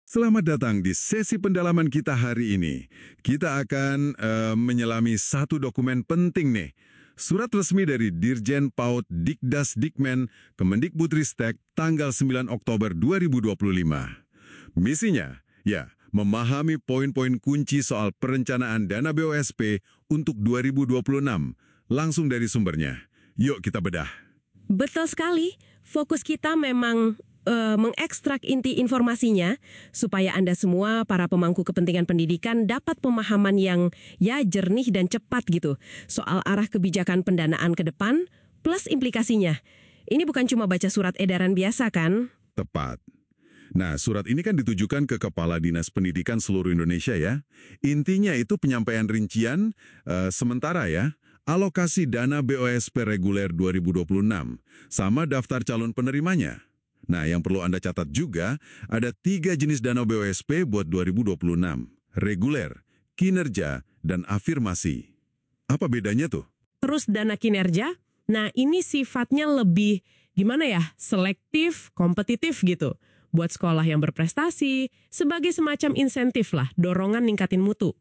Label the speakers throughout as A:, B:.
A: Selamat datang di sesi pendalaman kita hari ini. Kita akan menyelami satu dokumen penting nih. Surat resmi dari Dirjen PAUD Dikdas Dikmen Kemendikbudristek tanggal 9 Oktober 2025. Misinya, ya, memahami poin-poin kunci soal perencanaan dana BOSP untuk 2026. Langsung dari sumbernya. Yuk kita bedah.
B: Betul sekali. Fokus kita memang mengekstrak inti informasinya supaya Anda semua para pemangku kepentingan pendidikan dapat pemahaman yang jernih dan cepat gitu soal arah kebijakan pendanaan ke depan plus implikasinya. Ini bukan cuma baca surat edaran biasa kan?
A: Tepat. Nah, surat ini kan ditujukan ke Kepala Dinas Pendidikan seluruh Indonesia ya. Intinya itu penyampaian rincian sementara ya, alokasi dana BOSP reguler 2026 sama daftar calon penerimanya. Nah, yang perlu Anda catat juga, ada 3 jenis dana BOSP buat 2026. Reguler, kinerja, dan afirmasi. Apa bedanya tuh?
B: Terus dana kinerja? Nah, ini sifatnya lebih, selektif, kompetitif gitu. Buat sekolah yang berprestasi, sebagai semacam insentif lah, dorongan ningkatin mutu.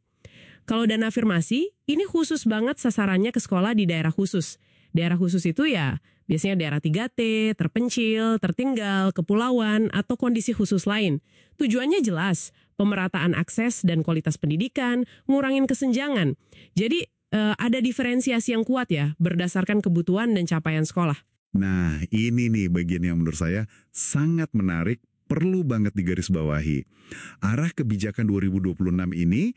B: Kalau dana afirmasi, ini khusus banget sasarannya ke sekolah di daerah khusus. Daerah khusus itu ya biasanya daerah 3T, terpencil, tertinggal, kepulauan, atau kondisi khusus lain. Tujuannya jelas, pemerataan akses dan kualitas pendidikan, ngurangin kesenjangan. Jadi ada diferensiasi yang kuat ya, berdasarkan kebutuhan dan capaian sekolah.
A: Nah, ini nih bagian yang menurut saya sangat menarik, perlu banget digarisbawahi. Arah kebijakan 2026 ini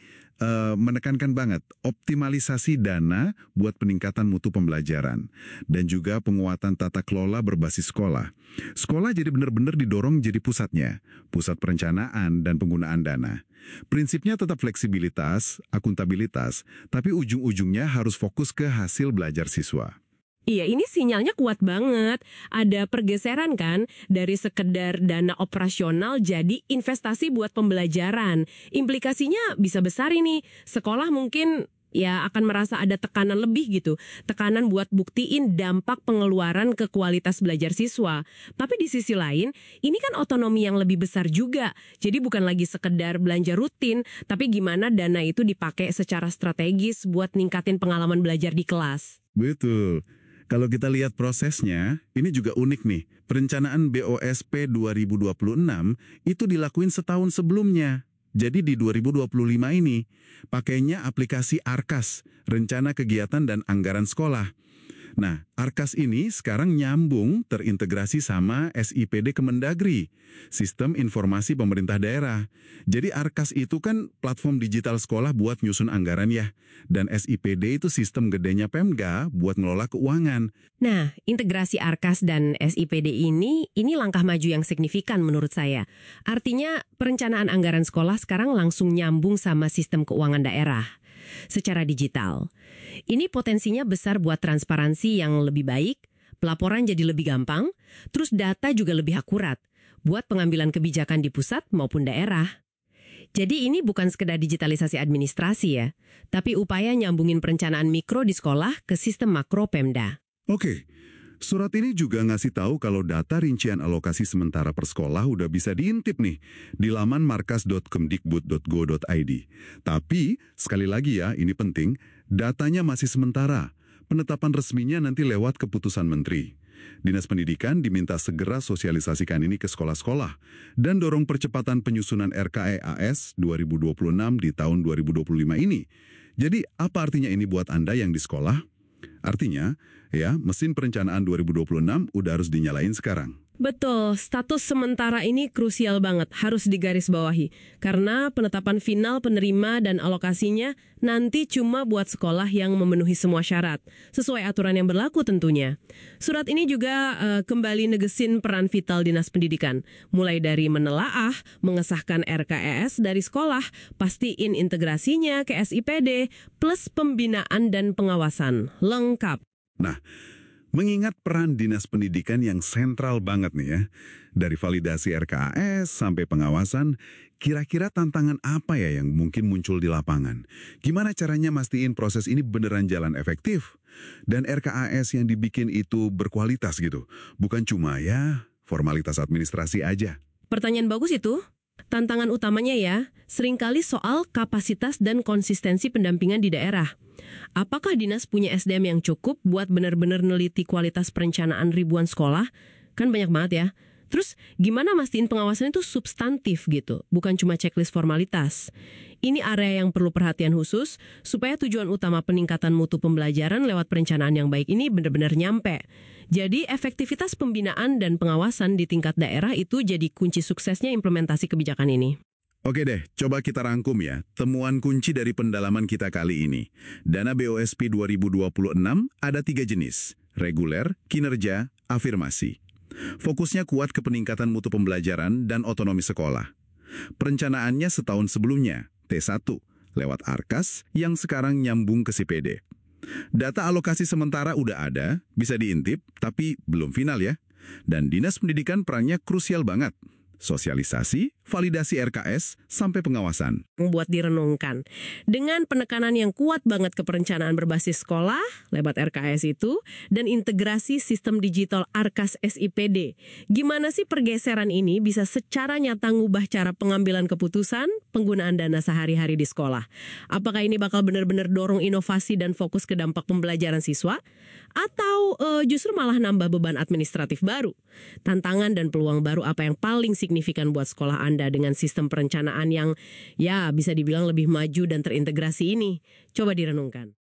A: menekankan banget optimalisasi dana buat peningkatan mutu pembelajaran dan juga penguatan tata kelola berbasis sekolah. Sekolah jadi benar-benar didorong jadi pusatnya, pusat perencanaan dan penggunaan dana. Prinsipnya tetap fleksibilitas, akuntabilitas, tapi ujung-ujungnya harus fokus ke hasil belajar siswa.
B: Iya, ini sinyalnya kuat banget. Ada pergeseran kan dari sekedar dana operasional jadi investasi buat pembelajaran. Implikasinya bisa besar ini. Sekolah mungkin akan merasa ada tekanan lebih gitu. Tekanan buat buktiin dampak pengeluaran ke kualitas belajar siswa. Tapi di sisi lain, ini kan otonomi yang lebih besar juga. Jadi bukan lagi sekedar belanja rutin, tapi gimana dana itu dipakai secara strategis buat ningkatin pengalaman belajar di kelas.
A: Betul. Kalau kita lihat prosesnya, ini juga unik nih. Perencanaan BOSP 2026 itu dilakuin setahun sebelumnya. Jadi di 2025 ini, pakainya aplikasi Arkas, Rencana Kegiatan dan Anggaran Sekolah. Nah, Arkas ini sekarang nyambung terintegrasi sama SIPD Kemendagri, Sistem Informasi Pemerintah Daerah. Jadi Arkas itu kan platform digital sekolah buat nyusun anggaran ya. Dan SIPD itu sistem gedenya Pemda buat ngelola keuangan.
B: Nah, integrasi Arkas dan SIPD ini langkah maju yang signifikan menurut saya. Artinya perencanaan anggaran sekolah sekarang langsung nyambung sama sistem keuangan daerah secara digital. Ini potensinya besar buat transparansi yang lebih baik, pelaporan jadi lebih gampang, terus data juga lebih akurat buat pengambilan kebijakan di pusat maupun daerah. Jadi ini bukan sekedar digitalisasi administrasi ya, tapi upaya nyambungin perencanaan mikro di sekolah ke sistem makro Pemda.
A: Oke. Surat ini juga ngasih tahu kalau data rincian alokasi sementara per sekolah udah bisa diintip nih di laman markas.kemdikbud.go.id. Tapi, sekali lagi ya, ini penting, datanya masih sementara. Penetapan resminya nanti lewat keputusan menteri. Dinas Pendidikan diminta segera sosialisasikan ini ke sekolah-sekolah dan dorong percepatan penyusunan RKEAS 2026 di tahun 2025 ini. Jadi, apa artinya ini buat Anda yang di sekolah? Artinya, mesin perencanaan 2026 udah harus dinyalain sekarang.
B: Betul, status sementara ini krusial banget, harus digarisbawahi. Karena penetapan final penerima dan alokasinya nanti cuma buat sekolah yang memenuhi semua syarat, sesuai aturan yang berlaku tentunya. Surat ini juga kembali negesin peran vital Dinas Pendidikan, mulai dari menelaah, mengesahkan RKES dari sekolah, pastiin integrasinya ke SIPD, plus pembinaan dan pengawasan, lengkap.
A: Nah, mengingat peran Dinas Pendidikan yang sentral banget nih ya, dari validasi RKAS sampai pengawasan, kira-kira tantangan apa ya yang mungkin muncul di lapangan? Gimana caranya mastiin proses ini beneran jalan efektif? Dan RKAS yang dibikin itu berkualitas gitu, bukan cuma formalitas administrasi aja.
B: Pertanyaan bagus itu. Tantangan utamanya ya, seringkali soal kapasitas dan konsistensi pendampingan di daerah. Apakah dinas punya SDM yang cukup buat benar-benar neliti kualitas perencanaan ribuan sekolah? Kan banyak banget ya. Terus gimana mastiin pengawasan itu substantif gitu, bukan cuma checklist formalitas. Ini area yang perlu perhatian khusus supaya tujuan utama peningkatan mutu pembelajaran lewat perencanaan yang baik ini benar-benar nyampe. Jadi efektivitas pembinaan dan pengawasan di tingkat daerah itu jadi kunci suksesnya implementasi kebijakan ini.
A: Oke deh, coba kita rangkum ya, temuan kunci dari pendalaman kita kali ini. Dana BOSP 2026 ada 3 jenis, reguler, kinerja, afirmasi. Fokusnya kuat ke peningkatan mutu pembelajaran dan otonomi sekolah. Perencanaannya setahun sebelumnya, T1, lewat ARKAS yang sekarang nyambung ke CPD. Data alokasi sementara udah ada, bisa diintip, tapi belum final ya. Dan Dinas Pendidikan perannya krusial banget. Sosialisasi, validasi RKS, sampai pengawasan.
B: Buat direnungkan. Dengan penekanan yang kuat banget ke perencanaan berbasis sekolah, lewat RKS itu, dan integrasi sistem digital ARKAS SIPD. Gimana sih pergeseran ini bisa secara nyata ngubah cara pengambilan keputusan, penggunaan dana sehari-hari di sekolah? Apakah ini bakal benar-benar dorong inovasi dan fokus ke dampak pembelajaran siswa? Atau justru malah nambah beban administratif baru? Tantangan dan peluang baru apa yang paling signifikan buat sekolah Anda dengan sistem perencanaan yang ya bisa dibilang lebih maju dan terintegrasi ini? Coba direnungkan.